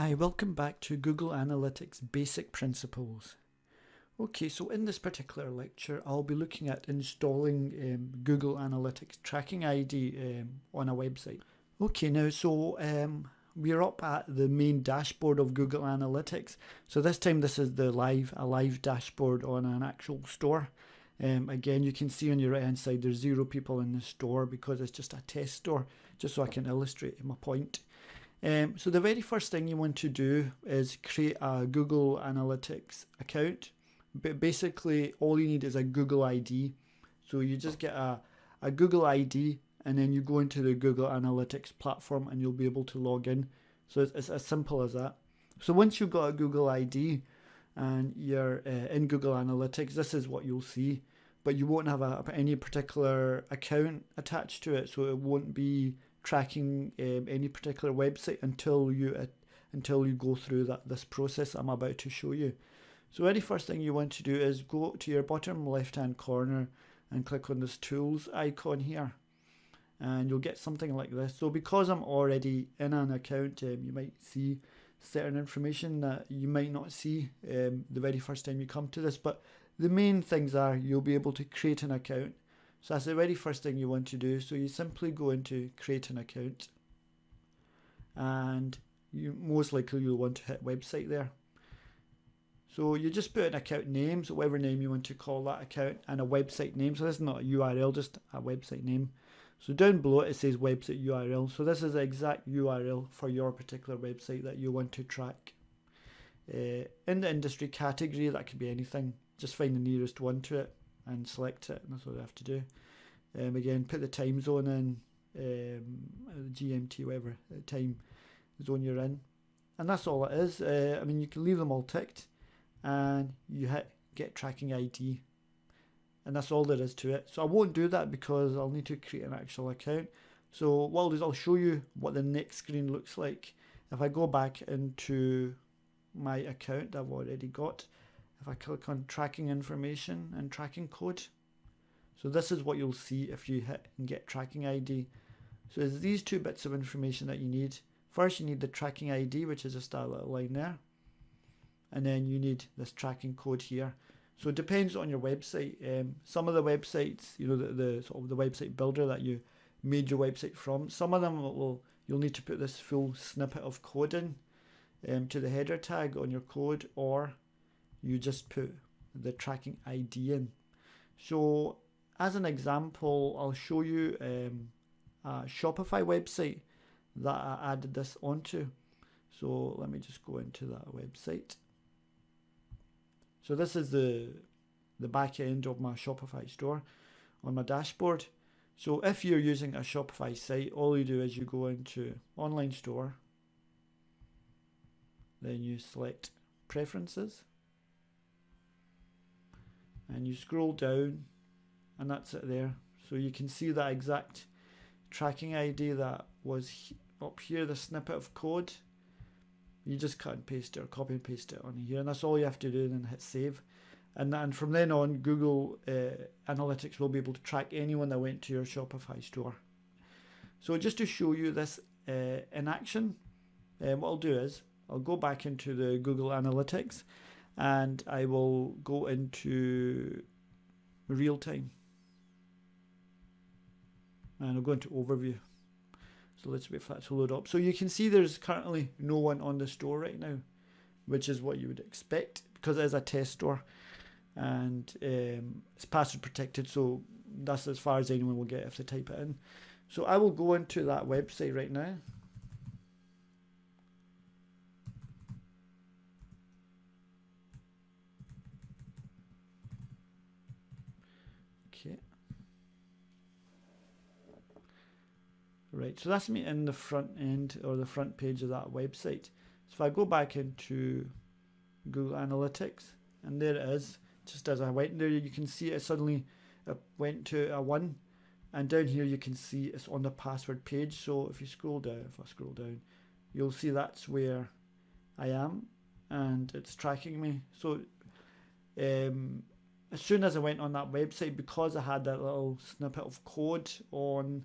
Hi, welcome back to Google Analytics Basic Principles. Okay, so in this particular lecture, I'll be looking at installing Google Analytics Tracking ID on a website. Okay, now we're up at the main dashboard of Google Analytics. So this time this is a live dashboard on an actual store. Again, you can see on your right hand side there's 0 people in the store because it's just a test store, just so I can illustrate my point. So the very first thing you want to do is create a Google Analytics account. But basically all you need is a Google ID. So you just get a Google ID and then you go into the Google Analytics platform and you'll be able to log in. So it's as simple as that. So once you've got a Google ID and you're in Google Analytics, this is what you'll see. But you won't have any particular account attached to it, so it won't be tracking any particular website until you go through this process I'm about to show you. So very first thing you want to do is go to your bottom left hand corner and click on this tools icon here, and you'll get something like this. So because I'm already in an account, you might see certain information that you might not see the very first time you come to this, but the main things are you'll be able to create an account. So that's the very first thing you want to do. So you simply go into create an account, and you most likely you'll want to hit website there. So you just put an account name, so whatever name you want to call that account, and a website name. So this is not a URL, just a website name. So down below it says website URL. So this is the exact URL for your particular website that you want to track. In the industry category, that could be anything. Just find the nearest one to it and select it, and that's what you have to do. Again, put the time zone in, GMT, whatever time zone you're in, and that's all it is. I mean, you can leave them all ticked, and you hit get tracking ID, and that's all there is to it. So I won't do that because I'll need to create an actual account. So what I'll do is I'll show you what the next screen looks like. If I go back into my account that I've already got, if I click on tracking information and tracking code, so this is what you'll see if you hit and get tracking ID. So there's these 2 bits of information that you need. First you need the tracking ID, which is just a little line there, and then you need this tracking code here. So it depends on your website. Some of the websites, you know, the sort of the website builder that you made your website from, some of them you'll need to put this full snippet of code in to the header tag on your code, or you just put the tracking ID in. So as an example, I'll show you a Shopify website that I added this onto. So let me just go into that website. So this is the back end of my Shopify store on my dashboard. So if you're using a Shopify site, all you do is you go into online store, then you select preferences, and you scroll down, and that's it there. So you can see that exact tracking ID that was up here, the snippet of code. You just cut and paste it or copy and paste it on here, and that's all you have to do, and then hit save. And from then on, Google Analytics will be able to track anyone that went to your Shopify store. So just to show you this in action, what I'll do is I'll go back into the Google Analytics, and I will go into real time, and I'll go into overview. So let's wait for that to load up. So you can see there's currently no one on the store right now, which is what you would expect because it is a test store, and it's password protected, so that's as far as anyone will get if they type it in. So I will go into that website right now. Okay. Right, so that's me in the front end or the front page of that website. So if I go back into Google Analytics, and there it is, just as I went there, you can see it suddenly went to a 1, and down here you can see it's on the password page. So if I scroll down, you'll see that's where I am, and it's tracking me. So as soon as I went on that website, because I had that little snippet of code on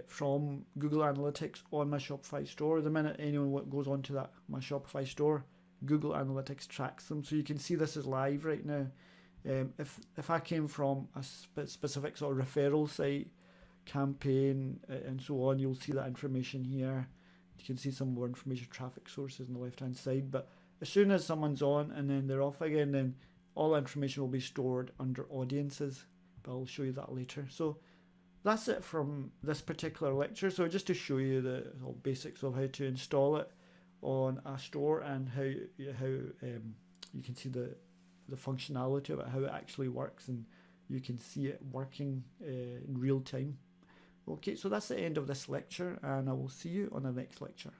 from Google Analytics on my Shopify store. The minute anyone goes onto that my Shopify store, Google Analytics tracks them. So you can see this is live right now. If I came from a specific sort of referral site, campaign, and so on, you'll see that information here. You can see some more information, traffic sources on the left hand side. But as soon as someone's on and then they're off again, then all information will be stored under audiences. But I'll show you that later. So that's it from this particular lecture. So just to show you the basics of how to install it on a store and how you can see the functionality of it, how it actually works, and you can see it working in real time. Okay, so that's the end of this lecture, and I will see you on the next lecture.